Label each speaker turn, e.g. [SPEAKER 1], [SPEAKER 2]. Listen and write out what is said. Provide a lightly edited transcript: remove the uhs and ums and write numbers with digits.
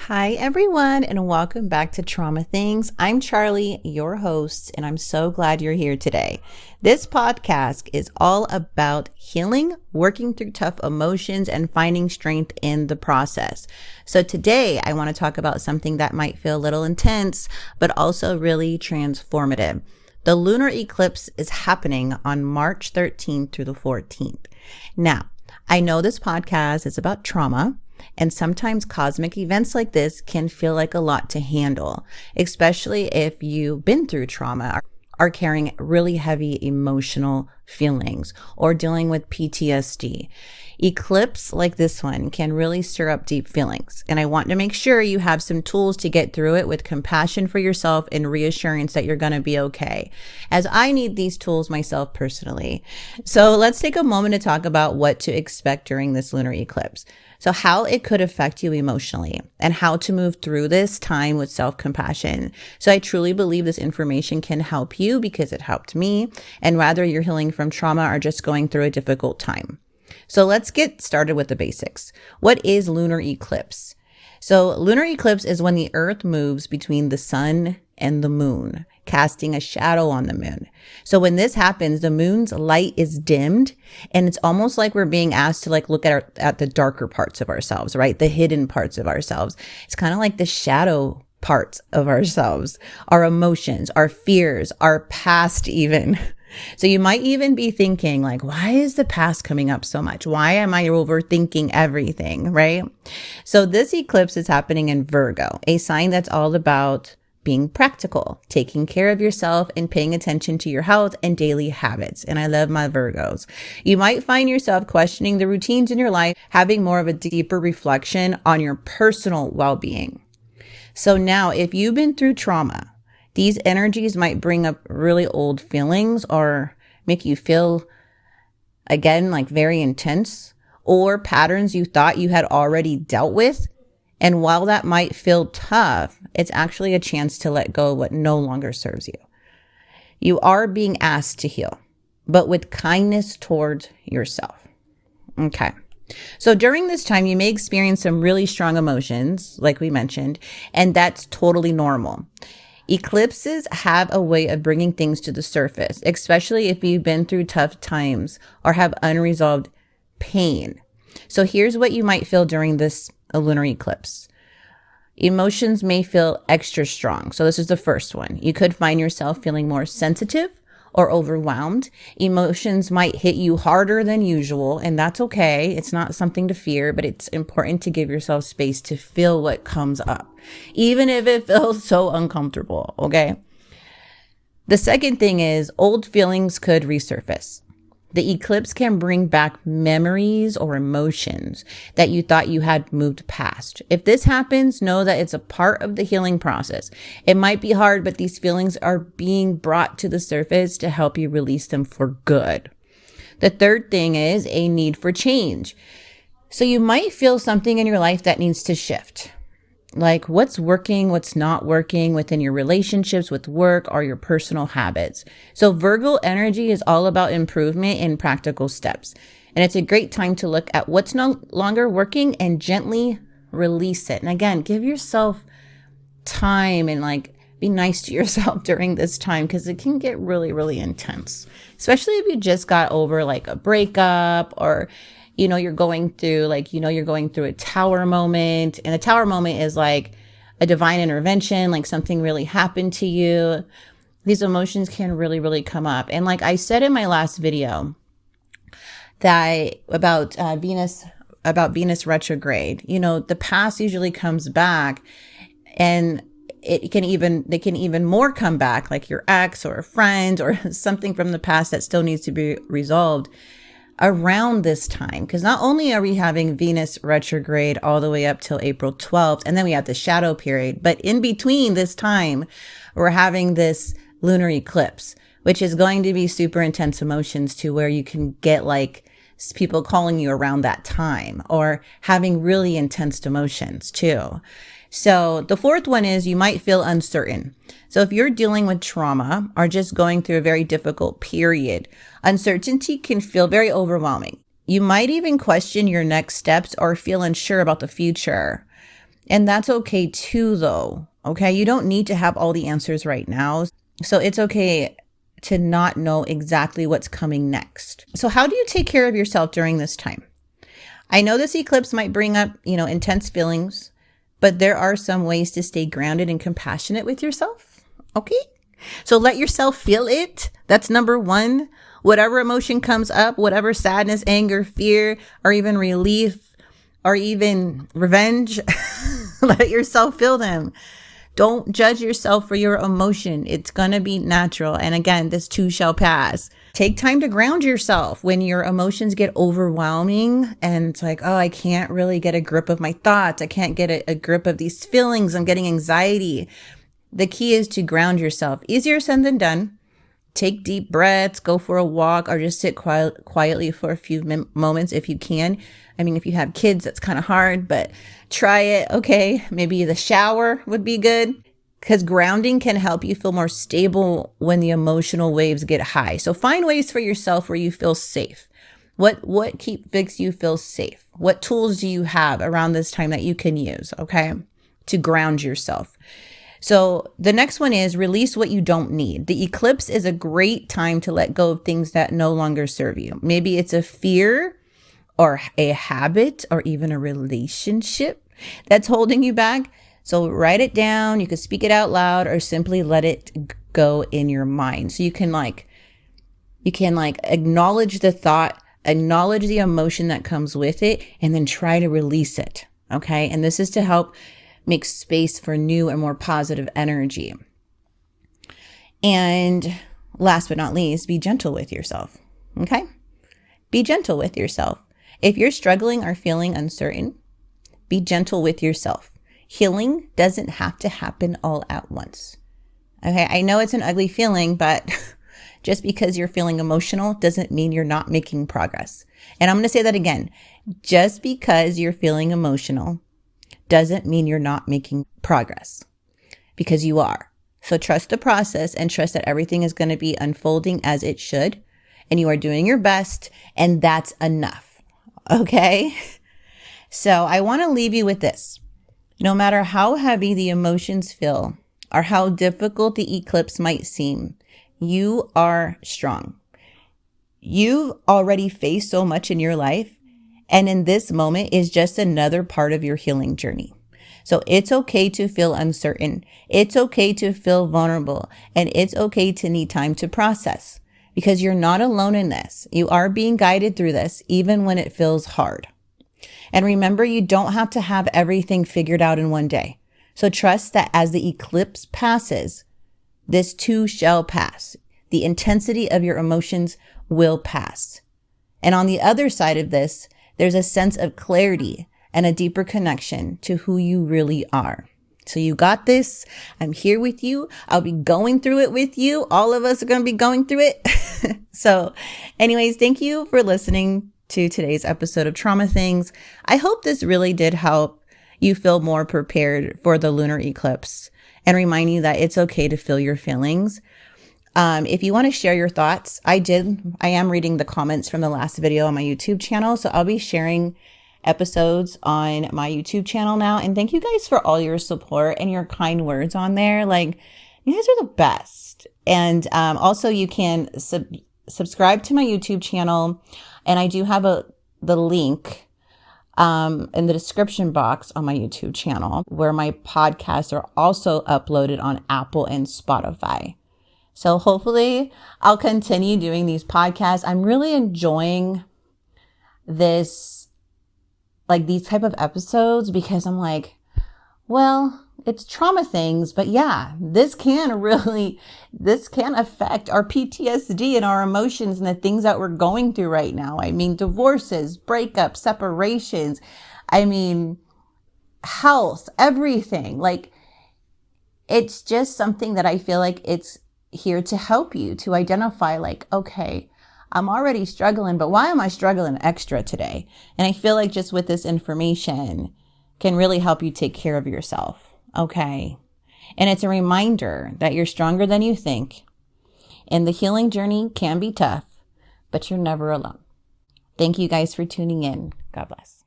[SPEAKER 1] Hi, everyone, and welcome back to Trauma Things. I'm Charlie, your host, and I'm so glad you're here today. This podcast is all about healing, working through tough emotions, and finding strength in the process. So today, I want to talk about something that might feel a little intense, but also really transformative. The lunar eclipse is happening on March 13th through the 14th. Now, I know this podcast is about trauma, and sometimes cosmic events like this can feel like a lot to handle, especially if you've been through trauma, are carrying really heavy emotional feelings, or dealing with PTSD. Eclipse like this one can really stir up deep feelings. And I want to make sure you have some tools to get through it with compassion for yourself and reassurance that you're going to be okay, as I need these tools myself personally. So let's take a moment to talk about what to expect during this lunar eclipse. So how it could affect you emotionally and how to move through this time with self-compassion. So I truly believe this information can help you because it helped me, and whether you're healing from trauma or just going through a difficult time. So let's get started with the basics. What is lunar eclipse? So lunar eclipse is when the earth moves between the sun and the moon, casting a shadow on the moon. So when this happens, the moon's light is dimmed, and it's almost like we're being asked to look at the darker parts of ourselves, right? The hidden parts of ourselves. It's kind of like the shadow parts of ourselves, our emotions, our fears, our past even. So you might even be thinking why is the past coming up so much? Why am I overthinking everything, right? So this eclipse is happening in Virgo, a sign that's all about being practical, taking care of yourself, and paying attention to your health and daily habits. And I love my Virgos. You might find yourself questioning the routines in your life, having more of a deeper reflection on your personal well-being. So now, if you've been through trauma, these energies might bring up really old feelings or make you feel, again, very intense, or patterns you thought you had already dealt with. And while that might feel tough, it's actually a chance to let go of what no longer serves you. You are being asked to heal, but with kindness towards yourself. Okay. So during this time, you may experience some really strong emotions, like we mentioned, and that's totally normal. Eclipses have a way of bringing things to the surface, especially if you've been through tough times or have unresolved pain. So here's what you might feel during this lunar eclipse. Emotions may feel extra strong. So this is the first one. You could find yourself feeling more sensitive or overwhelmed. Emotions might hit you harder than usual, and that's okay. It's not something to fear, but it's important to give yourself space to feel what comes up, even if it feels so uncomfortable, okay? The second thing is old feelings could resurface. The eclipse can bring back memories or emotions that you thought you had moved past. If this happens, know that it's a part of the healing process. It might be hard, but these feelings are being brought to the surface to help you release them for good. The third thing is a need for change. So you might feel something in your life that needs to shift. Like what's working, what's not working within your relationships, with work, or your personal habits. So Virgo energy is all about improvement and practical steps. And it's a great time to look at what's no longer working and gently release it. And again, give yourself time and be nice to yourself during this time, because it can get really, really intense, especially if you just got over a breakup, or you're going through a tower moment. And a tower moment is a divine intervention, something really happened to you. These emotions can really, really come up. And I said in my last video that about Venus retrograde, the past usually comes back, and they can even more come back, like your ex or a friend or something from the past that still needs to be resolved around this time. Because not only are we having Venus retrograde all the way up till April 12th, and then we have the shadow period, but in between this time, we're having this lunar eclipse, which is going to be super intense emotions to where you can get people calling you around that time, or having really intense emotions too. So the fourth one is you might feel uncertain. So if you're dealing with trauma or just going through a very difficult period, uncertainty can feel very overwhelming. You might even question your next steps or feel unsure about the future. And that's okay too, though. Okay. You don't need to have all the answers right now. So it's okay to not know exactly what's coming next. So how do you take care of yourself during this time? I know this eclipse might bring up, intense feelings, but there are some ways to stay grounded and compassionate with yourself. Okay. So let yourself feel it. That's number one. Whatever emotion comes up, whatever sadness, anger, fear, or even relief, or even revenge, let yourself feel them. Don't judge yourself for your emotion. It's going to be natural. And again, this too shall pass. Take time to ground yourself when your emotions get overwhelming and it's like, oh, I can't really get a grip of my thoughts. I can't get a grip of these feelings. I'm getting anxiety. The key is to ground yourself. Easier said than done. Take deep breaths, go for a walk, or just sit quietly for a few moments if you can. I mean, if you have kids, that's kind of hard, but try it. Okay. Maybe the shower would be good, because grounding can help you feel more stable when the emotional waves get high. So find ways for yourself where you feel safe. What makes you feel safe? What tools do you have around this time that you can use, okay, to ground yourself? So the next one is release what you don't need. The eclipse is a great time to let go of things that no longer serve you. Maybe it's a fear or a habit or even a relationship that's holding you back. So write it down. You can speak it out loud or simply let it go in your mind. So you can acknowledge the thought, acknowledge the emotion that comes with it, and then try to release it. Okay. And this is to help make space for new and more positive energy. And last but not least, be gentle with yourself. Okay. Be gentle with yourself. If you're struggling or feeling uncertain, be gentle with yourself. Healing doesn't have to happen all at once. Okay. I know it's an ugly feeling, but just because you're feeling emotional doesn't mean you're not making progress. And I'm going to say that again. Just because you're feeling emotional doesn't mean you're not making progress, because you are. So trust the process and trust that everything is going to be unfolding as it should. And you are doing your best, and that's enough. Okay. So I want to leave you with this. No matter how heavy the emotions feel or how difficult the eclipse might seem, you are strong. You've already faced so much in your life. And in this moment is just another part of your healing journey. So it's okay to feel uncertain. It's okay to feel vulnerable. And it's okay to need time to process, because you're not alone in this. You are being guided through this, even when it feels hard. And remember, you don't have to have everything figured out in one day. So trust that as the eclipse passes, this too shall pass. The intensity of your emotions will pass. And on the other side of this, there's a sense of clarity and a deeper connection to who you really are. So you got this. I'm here with you. I'll be going through it with you. All of us are going to be going through it. So anyways, thank you for listening to today's episode of Trauma Things. I hope this really did help you feel more prepared for the lunar eclipse and remind you that it's okay to feel your feelings. If you want to share your thoughts, I am reading the comments from the last video on my YouTube channel. So I'll be sharing episodes on my YouTube channel now. And thank you guys for all your support and your kind words on there. Like, you guys are the best. And also you can subscribe to my YouTube channel. And I do have the link in the description box on my YouTube channel, where my podcasts are also uploaded on Apple and Spotify. So hopefully I'll continue doing these podcasts. I'm really enjoying these type of episodes, because I'm like, well, it's trauma things, but yeah, this can affect our PTSD and our emotions and the things that we're going through right now. I mean, divorces, breakups, separations, health, everything. Like, it's just something that I feel like it's here to help you to identify, like, okay, I'm already struggling, but why am I struggling extra today? And I feel like just with this information can really help you take care of yourself. Okay. And it's a reminder that you're stronger than you think. And the healing journey can be tough, but you're never alone. Thank you guys for tuning in. God bless.